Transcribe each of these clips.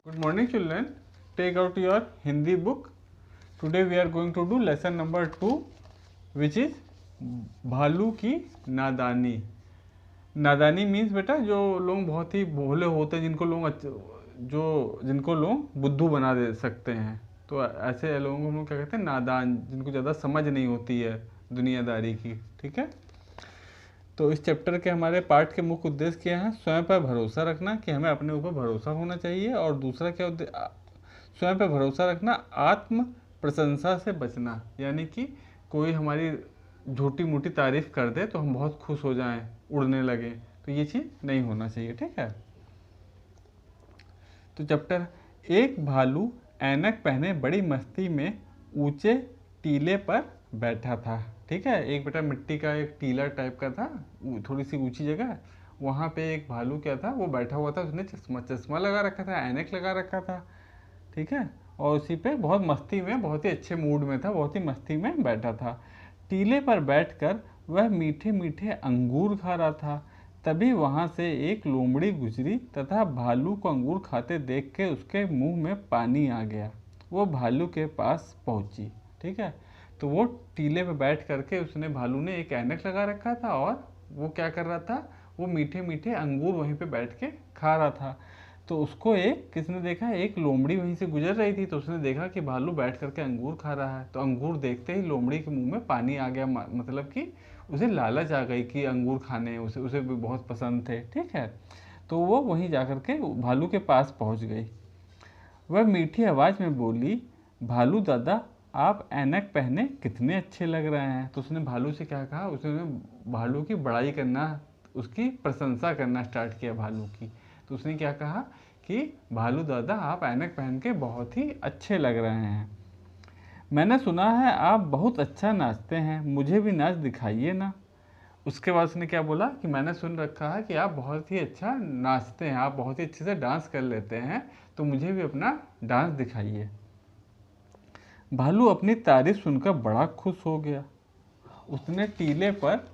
Good morning children. Take out your Hindi book. Today we are going to do lesson number 2 which is भालू की नादानी. नादानी means बेटा जो लोग बहुत ही भोले होते हैं, जिनको लोग बुद्धू बना दे सकते हैं. तो ऐसे लोगों को हम लोग क्या कहते हैं, नादान, जिनको ज़्यादा समझ नहीं होती है दुनियादारी की. ठीक है. तो इस चैप्टर के हमारे पाठ के मुख्य उद्देश्य क्या है? स्वयं पर भरोसा रखना, कि हमें अपने ऊपर भरोसा होना चाहिए. और दूसरा क्या स्वयं पर भरोसा रखना, आत्म प्रशंसा से बचना, यानी कि कोई हमारी झूठी मूठी तारीफ कर दे तो हम बहुत खुश हो जाएं, उड़ने लगे, तो ये चीज़ नहीं होना चाहिए. ठीक है. तो चैप्टर, एक भालू ऐनक पहने बड़ी मस्ती में ऊंचे टीले पर बैठा था. ठीक है. एक बेटा मिट्टी का एक टीला टाइप का था, थोड़ी सी ऊंची जगह, वहाँ पे एक भालू क्या था, वो बैठा हुआ था. उसने चश्मा लगा रखा था, ऐनक लगा रखा था. ठीक है. और उसी पे बहुत मस्ती में, बहुत ही अच्छे मूड में था, बहुत ही मस्ती में बैठा था. टीले पर बैठकर वह मीठे मीठे अंगूर खा रहा था. तभी वहाँ से एक लोमड़ी गुजरी तथा भालू को अंगूर खाते देख के उसके मुंह में पानी आ गया. वो भालू के पास पहुँची. ठीक है. तो वो टीले पे बैठ करके, उसने, भालू ने एक ऐनक लगा रखा था और वो क्या कर रहा था, वो मीठे मीठे अंगूर वहीं पे बैठ के खा रहा था. तो उसको किसने देखा, एक लोमड़ी वहीं से गुजर रही थी. तो उसने देखा कि भालू बैठ करके अंगूर खा रहा है. तो अंगूर देखते ही लोमड़ी के मुंह में पानी आ गया, मतलब कि उसे लालच आ गई कि अंगूर खाने, उसे भी बहुत पसंद थे. ठीक है. तो वो वहीं जा करके भालू के पास पहुंच गई. वह मीठी आवाज़ में बोली, भालू दादा, आप ऐनक पहने कितने अच्छे लग रहे हैं. तो उसने भालू से क्या कहा, उसने भालू की बड़ाई करना, उसकी प्रशंसा करना स्टार्ट किया भालू की. तो उसने क्या कहा कि भालू दादा, आप ऐनक पहन के बहुत ही अच्छे लग रहे हैं. मैंने सुना है आप बहुत अच्छा नाचते हैं, मुझे भी नाच दिखाइए ना. उसके बाद उसने क्या बोला कि मैंने सुन रखा है कि आप बहुत ही अच्छा नाचते हैं, आप बहुत ही अच्छे से डांस कर लेते हैं, तो मुझे भी अपना डांस दिखाइए. भालू अपनी तारीफ सुनकर बड़ा खुश हो गया. उसने टीले पर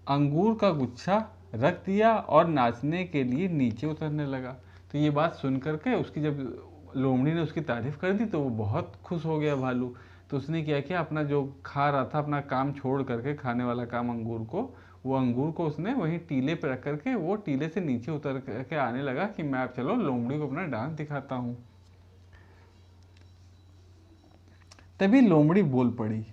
अंगूर का गुच्छा रख दिया और नाचने के लिए नीचे उतरने लगा. तो ये बात सुन करके उसकी, जब लोमड़ी ने उसकी तारीफ कर दी तो वो बहुत खुश हो गया भालू. तो उसने क्या किया, अपना जो खा रहा था, अपना काम छोड़ करके, खाने वाला काम अंगूर को, वो अंगूर को उसने वहीं टीले पर रख करके वो टीले से नीचे उतर करके आने लगा कि मैं अब चलो लोमड़ी को अपना डांस दिखाता हूँ. तभी लोमड़ी बोल पड़ी,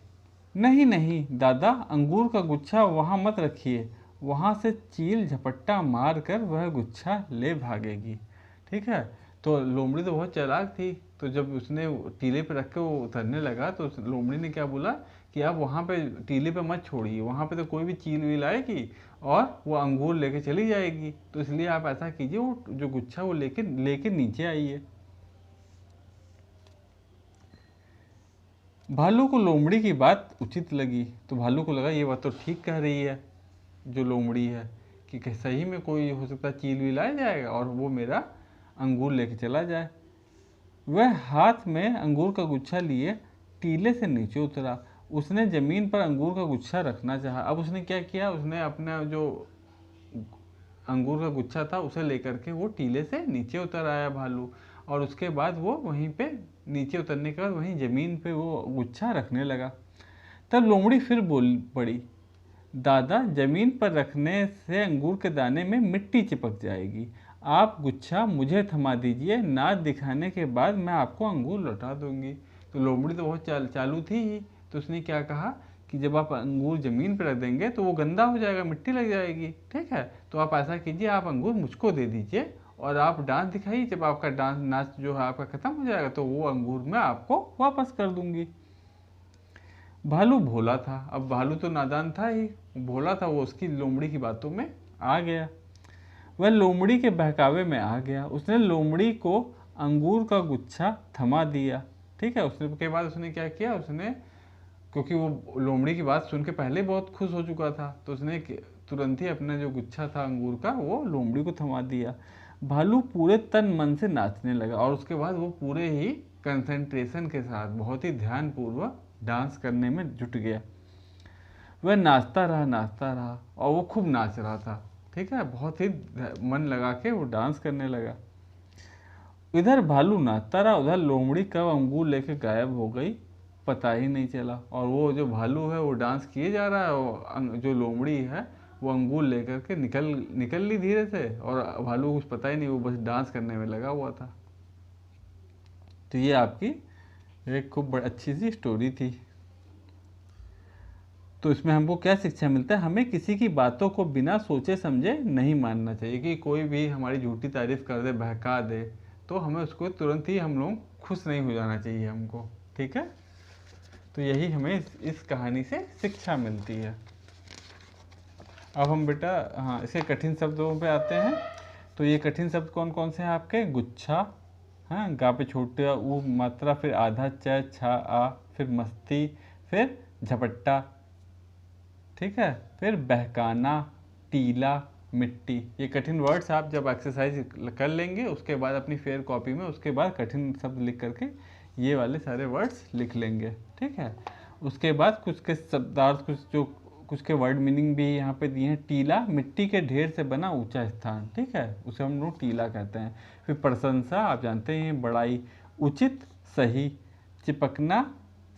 नहीं नहीं दादा, अंगूर का गुच्छा वहाँ मत रखिए, वहाँ से चील झपट्टा मार कर वह गुच्छा ले भागेगी. ठीक है. तो लोमड़ी तो बहुत चालाक थी. तो जब उसने टीले पे रख के वो उतरने लगा तो लोमड़ी ने क्या बोला कि आप वहाँ पे टीले पे मत छोड़िए, वहाँ पे तो कोई भी चील वील आएगी और वो अंगूर लेके चली जाएगी. तो इसलिए आप ऐसा कीजिए, वो जो गुच्छा वो लेके नीचे आइए. भालू को लोमड़ी की बात उचित लगी. तो भालू को लगा ये बात तो ठीक कह रही है जो लोमड़ी है, कि सही में कोई हो सकता है चील वील आ जाएगा और वो मेरा अंगूर लेके चला जाए. वह हाथ में अंगूर का गुच्छा लिए टीले से नीचे उतरा. उसने ज़मीन पर अंगूर का गुच्छा रखना चाहा. अब उसने क्या किया, उसने अपना जो अंगूर का गुच्छा था उसे लेकर के वो टीले से नीचे उतर आया भालू. और उसके बाद वो वहीं पे नीचे उतरने के बाद वहीं ज़मीन पे वो गुच्छा रखने लगा. तब लोमड़ी फिर बोल पड़ी, दादा, ज़मीन पर रखने से अंगूर के दाने में मिट्टी चिपक जाएगी, आप गुच्छा मुझे थमा दीजिए, नाच दिखाने के बाद मैं आपको अंगूर लौटा दूंगी. तो लोमड़ी तो बहुत चालू थी ही. तो उसने क्या कहा कि जब आप अंगूर ज़मीन पर रख देंगे तो वो गंदा हो जाएगा, मिट्टी लग जाएगी. ठीक है. तो आप ऐसा कीजिए, आप अंगूर मुझको दे दीजिए और आप डांस दिखाइए. जब आपका डांस नाच जो है आपका ख़त्म हो जाएगा तो वो अंगूर मैं आपको वापस कर दूंगी. भालू भोला था. अब भालू तो नादान था ही, भोला था, वो उसकी लोमड़ी की बातों में आ गया. वह लोमड़ी के बहकावे में आ गया. उसने लोमड़ी को अंगूर का गुच्छा थमा दिया. ठीक है. उसने के बाद उसने क्या किया, उसने, क्योंकि वो लोमड़ी की बात सुन के पहले बहुत खुश हो चुका था, तो उसने तुरंत ही अपना जो गुच्छा था अंगूर का वो लोमड़ी को थमा दिया. भालू पूरे तन मन से नाचने लगा और उसके बाद वो पूरे ही कंसंट्रेशन के साथ, बहुत ही ध्यानपूर्वक डांस करने में जुट गया. वह नाचता रहा और वो खूब नाच रहा था. ठीक है. बहुत ही मन लगा के वो डांस करने लगा. इधर भालू नाचता रहा, उधर लोमड़ी कब अंगूर लेके गायब हो गई पता ही नहीं चला। और वो जो भालू है वो डांस किए जा रहा है, और जो लोमड़ी है वो अंगूर लेकर के निकल ली धीरे से, और भालू को कुछ पता ही नहीं, वो बस डांस करने में लगा हुआ था। तो ये आपकी एक खूब अच्छी सी स्टोरी थी। तो इसमें हमको क्या शिक्षा मिलता है, हमें किसी की बातों को बिना सोचे समझे नहीं मानना चाहिए। कि कोई भी हमारी झूठी तारीफ कर दे, बहका दे, तो हमें उसको तुरंत ही हम लोग खुश नहीं हो जाना चाहिए हमको, ठीक है। तो यही हमें इस कहानी से शिक्षा मिलती है। अब हम बेटा हाँ इसके कठिन शब्दों पे आते हैं। तो ये कठिन शब्द कौन कौन से हैं आपके, गुच्छा, हाँ गा पे छोटा ऊ मात्रा, फिर आधा च छा आ, फिर मस्ती, फिर झपट्टा, ठीक है, फिर बहकाना, टीला, मिट्टी। ये कठिन वर्ड्स आप जब एक्सरसाइज कर लेंगे उसके बाद अपनी फेयर कॉपी में उसके बाद कठिन शब्द लिख करके ये वाले सारे वर्ड्स लिख लेंगे, ठीक है। उसके बाद कुछ के शब्दार्थ, कुछ के वर्ड मीनिंग भी यहाँ पे दिए हैं। टीला, मिट्टी के ढेर से बना ऊंचा स्थान, ठीक है, उसे हम लोग टीला कहते हैं। फिर प्रशंसा, आप जानते हैं बड़ाई, उचित, सही, चिपकना,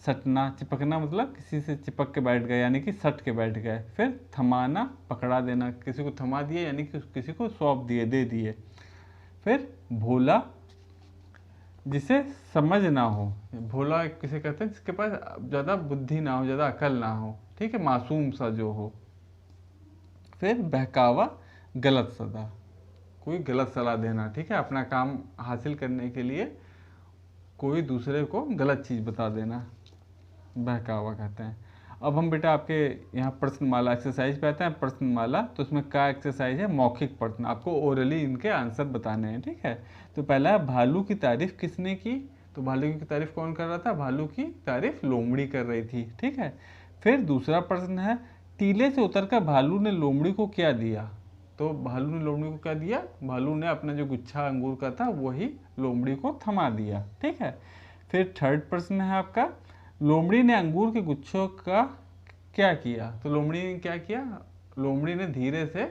सटना, चिपकना मतलब किसी से चिपक के बैठ गए यानी कि सट के बैठ गए। फिर थमाना, पकड़ा देना, किसी को थमा दिए यानी कि किसी को सौंप दिए, दे दिए। फिर भोला, जिसे समझ ना हो, भोला किसे कहते हैं जिसके पास ज़्यादा बुद्धि ना हो, ज़्यादा अकल ना हो, ठीक है, मासूम सा जो हो। फिर बहकावा, गलत सलाह, कोई गलत सलाह देना, ठीक है, अपना काम हासिल करने के लिए कोई दूसरे को गलत चीज़ बता देना, बहकावा कहते हैं। अब हम बेटा आपके यहाँ प्रश्नमाला एक्सरसाइज पे आते हैं। प्रश्नमाला, तो इसमें क्या एक्सरसाइज है, मौखिक प्रश्न, आपको ओरली इनके आंसर बताने हैं, ठीक है। तो पहला है भालू की तारीफ किसने की, तो भालू की तारीफ कौन कर रहा था, भालू की तारीफ लोमड़ी कर रही थी, ठीक है। फिर दूसरा प्रश्न है, टीले से उतरकर भालू ने लोमड़ी को क्या दिया, तो भालू ने लोमड़ी को क्या दिया, भालू ने अपना जो गुच्छा अंगूर का था वही लोमड़ी को थमा दिया, ठीक है। फिर थर्ड प्रश्न है आपका, लोमड़ी ने अंगूर के गुच्छों का क्या किया, तो लोमड़ी ने क्या किया, लोमड़ी ने धीरे से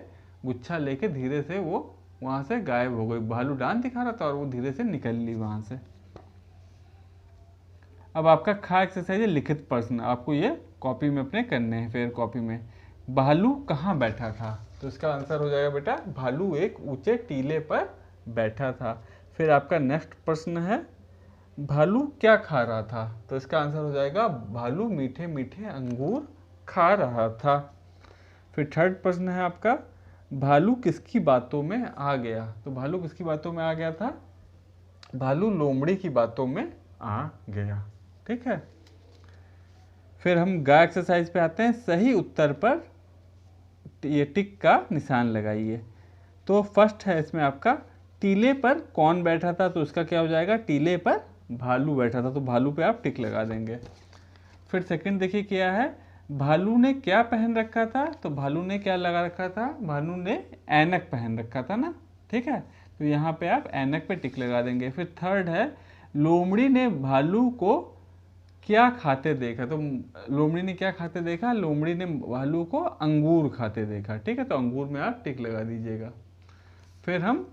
गुच्छा लेके धीरे से वो वहां से गायब हो गई। भालू डांस दिखा रहा था और वो धीरे से निकल ली वहां से। अब आपका खा एक्सरसाइज है लिखित प्रश्न, आपको ये कॉपी में अपने करने हैं, फेयर कॉपी में। भालू कहाँ बैठा था, तो इसका आंसर हो जाएगा बेटा, भालू एक ऊंचे टीले पर बैठा था। फिर आपका नेक्स्ट प्रश्न है, भालू क्या खा रहा था, तो इसका आंसर हो जाएगा, भालू मीठे मीठे अंगूर खा रहा था। फिर थर्ड प्रश्न है आपका, भालू किसकी बातों में आ गया, तो भालू किसकी बातों में आ गया था, भालू लोमड़ी की बातों में आ गया, ठीक है। फिर हम गा एक्सरसाइज पे आते हैं। सही उत्तर पर ये टिक का निशान लगाइए। तो फर्स्ट है इसमें आपका, टीले पर कौन बैठा था, तो इसका क्या हो जाएगा, टीले पर भालू बैठा था, तो भालू पे आप टिक लगा देंगे। फिर सेकंड देखिए क्या है, भालू ने क्या पहन रखा था, तो भालू ने क्या लगा रखा था, भालू ने ऐनक पहन रखा था ना, ठीक है, तो यहाँ पे आप ऐनक पे टिक लगा देंगे। फिर थर्ड है, लोमड़ी ने भालू को क्या खाते देखा, तो लोमड़ी ने क्या खाते देखा, लोमड़ी ने भालू को अंगूर खाते देखा, ठीक है, तो अंगूर में आप टिक लगा दीजिएगा। फिर हम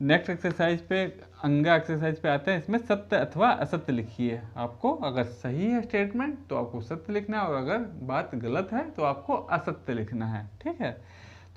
नेक्स्ट एक्सरसाइज पे, अंगा एक्सरसाइज पे आते हैं। इसमें सत्य अथवा असत्य लिखिए। आपको अगर सही है स्टेटमेंट तो आपको सत्य लिखना है, और अगर बात गलत है तो आपको असत्य लिखना है, ठीक है।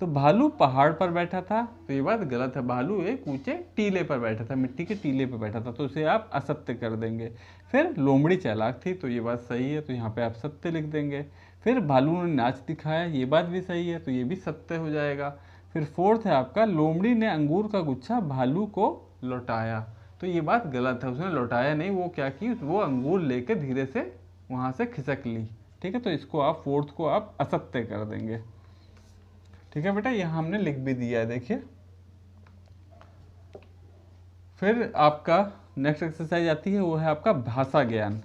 तो भालू पहाड़ पर बैठा था, तो ये बात गलत है, भालू एक ऊंचे टीले पर बैठा था, मिट्टी के टीले पर बैठा था, तो इसे आप असत्य कर देंगे। फिर लोमड़ी चालाक थी, तो ये बात सही है, तो यहाँ पे आप सत्य लिख देंगे। फिर भालू ने नाच दिखाया, ये बात भी सही है, तो ये भी सत्य हो जाएगा। फिर फोर्थ है आपका, लोमड़ी ने अंगूर का गुच्छा भालू को लौटाया, तो ये बात गलत है, उसने लौटाया नहीं, वो क्या की, वो अंगूर लेके धीरे से वहाँ से खिसक ली, ठीक है, तो इसको आप फोर्थ को आप असत्य कर देंगे, ठीक है बेटा, यहाँ हमने लिख भी दिया है, देखिए। फिर आपका नेक्स्ट एक्सरसाइज आती है, वो है आपका भाषा ज्ञान।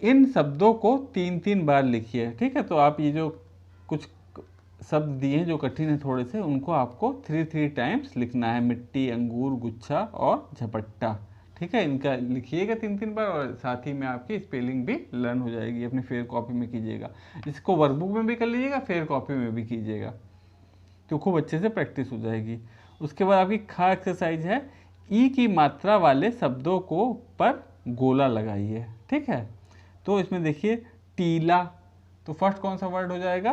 इन शब्दों को 3-3 बार लिखिए, ठीक है, तो आप ये जो कुछ शब्द दिए हैं जो कठिन है थोड़े से, उनको आपको 3 टाइम्स लिखना है, मिट्टी, अंगूर, गुच्छा और झपट्टा, ठीक है, इनका लिखिएगा 3 बार, और साथ ही में आपकी स्पेलिंग भी लर्न हो जाएगी, अपनी फेयर कॉपी में कीजिएगा। इसको वर्कबुक में भी कर लीजिएगा, फेयर कॉपी में भी कीजिएगा, तो खूब अच्छे से प्रैक्टिस हो जाएगी। उसके बाद आपकी खा एक्सरसाइज है, ई की मात्रा वाले शब्दों को पर गोला लगाइए। ठीक है, तो इसमें देखिए टीला, तो फर्स्ट कौन सा वर्ड हो जाएगा?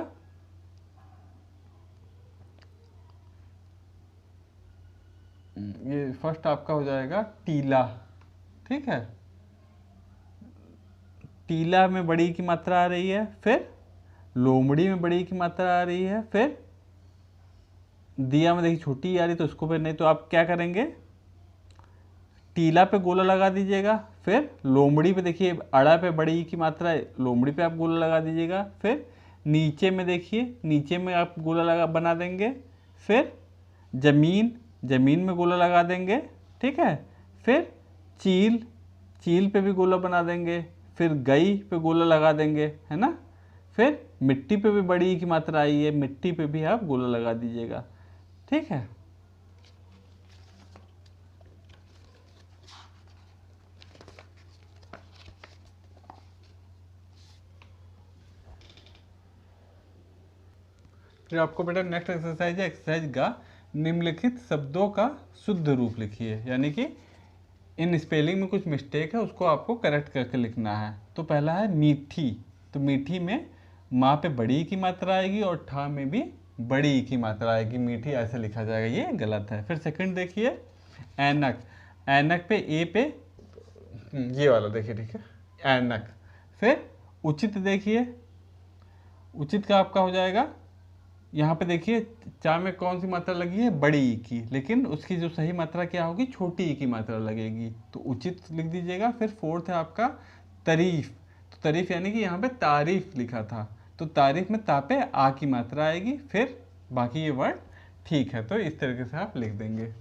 ये फर्स्ट आपका हो जाएगा टीला। ठीक है, टीला में बड़ी की मात्रा आ रही है, फिर लोमड़ी में बड़ी की मात्रा आ रही है, फिर दिया में देखिए छोटी आ रही, तो उसको फिर नहीं, तो आप क्या करेंगे? टीला पे गोला लगा दीजिएगा, फिर लोमड़ी पे देखिए अड़ा पे बड़ी की मात्रा है, लोमड़ी पे आप गोला लगा दीजिएगा, फिर नीचे में देखिए नीचे में आप गोला लगा बना देंगे, फिर जमीन, जमीन में गोला लगा देंगे। ठीक है, फिर चील, चील पे भी गोला बना देंगे, फिर गई पे गोला लगा देंगे, है ना। फिर मिट्टी पे भी बड़ी की मात्रा आई है, मिट्टी पे भी आप गोला लगा दीजिएगा। ठीक है, फिर आपको बेटा नेक्स्ट एक्सरसाइज है, एक्सरसाइज का निम्नलिखित शब्दों का शुद्ध रूप लिखिए, यानी कि इन स्पेलिंग में कुछ मिस्टेक है उसको आपको करेक्ट करके लिखना है। तो पहला है मीठी, तो मीठी में माँ पे बड़ी की मात्रा आएगी और ठा में भी बड़ी की मात्रा आएगी, मीठी ऐसे लिखा जाएगा, ये गलत है। फिर सेकंड देखिए ऐनक, ऐनक पे ए पे ये वाला देखिए, ठीक है, ऐनक। फिर उचित देखिए, उचित का आपका हो जाएगा, यहाँ पे देखिए चा में कौन सी मात्रा लगी है? बड़ी ई की, लेकिन उसकी जो सही मात्रा क्या होगी? छोटी ई की मात्रा लगेगी, तो उचित लिख दीजिएगा। फिर फोर्थ है आपका तारीफ, तो तारीफ यानी कि यहाँ पे तारीफ लिखा था, तो तारीफ में ता पे आ की मात्रा आएगी, फिर बाकी ये वर्ड ठीक है, तो इस तरीके से आप लिख देंगे।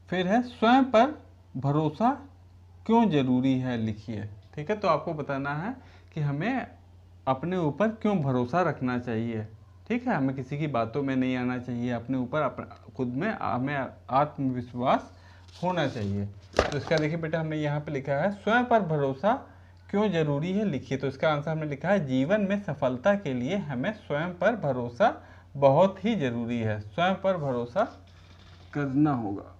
फिर है स्वयं पर भरोसा क्यों जरूरी है, लिखिए। ठीक है, तो आपको बताना है कि हमें अपने ऊपर क्यों भरोसा रखना चाहिए। ठीक है, हमें किसी की बातों में नहीं आना चाहिए, अपने ऊपर खुद में हमें आत्मविश्वास होना चाहिए। तो इसका देखिए बेटा हमने यहाँ पे लिखा है स्वयं पर भरोसा क्यों जरूरी है, लिखिए। तो इसका आंसर हमने लिखा है जीवन में सफलता के लिए हमें स्वयं पर भरोसा बहुत ही जरूरी है, स्वयं पर भरोसा करना होगा।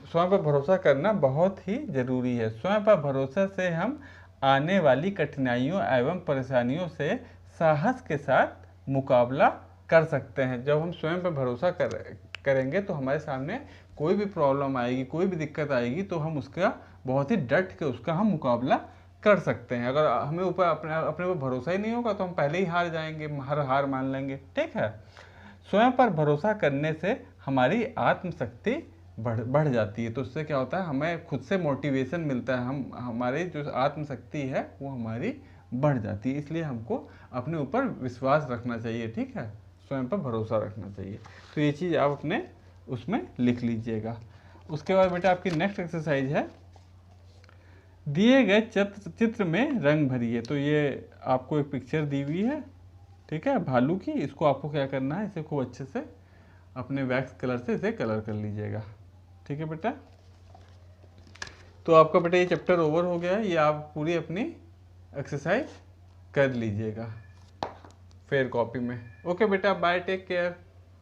स्वयं पर भरोसा करना बहुत ही जरूरी है, स्वयं पर भरोसा से हम आने वाली कठिनाइयों एवं परेशानियों से साहस के साथ मुकाबला कर सकते हैं। जब हम स्वयं पर भरोसा करेंगे तो हमारे सामने कोई भी प्रॉब्लम आएगी, कोई भी दिक्कत आएगी, तो हम उसका बहुत ही डट के उसका हम मुकाबला कर सकते हैं। अगर हमें ऊपर अपने ऊपर भरोसा ही नहीं होगा तो हम पहले ही हार जाएंगे, हार मान लेंगे। ठीक है, स्वयं पर भरोसा करने से हमारी आत्मशक्ति बढ़ जाती है, तो उससे क्या होता है? हमें खुद से मोटिवेशन मिलता है, हम हमारी जो आत्मशक्ति है वो हमारी बढ़ जाती है, इसलिए हमको अपने ऊपर विश्वास रखना चाहिए। ठीक है, स्वयं पर भरोसा रखना चाहिए। तो ये चीज़ आप अपने उसमें लिख लीजिएगा। उसके बाद बेटा आपकी नेक्स्ट एक्सरसाइज है दिए गए चित्र में रंग भरिए। तो ये आपको एक पिक्चर दी हुई है, ठीक है, भालू की। इसको आपको क्या करना है? इसे खूब अच्छे से अपने वैक्स कलर से इसे कलर कर लीजिएगा। ठीक है बेटा, तो आपका बेटा ये चैप्टर ओवर हो गया है, ये आप पूरी अपनी एक्सरसाइज कर लीजिएगा फेयर कॉपी में। ओके बेटा, बाय, टेक केयर।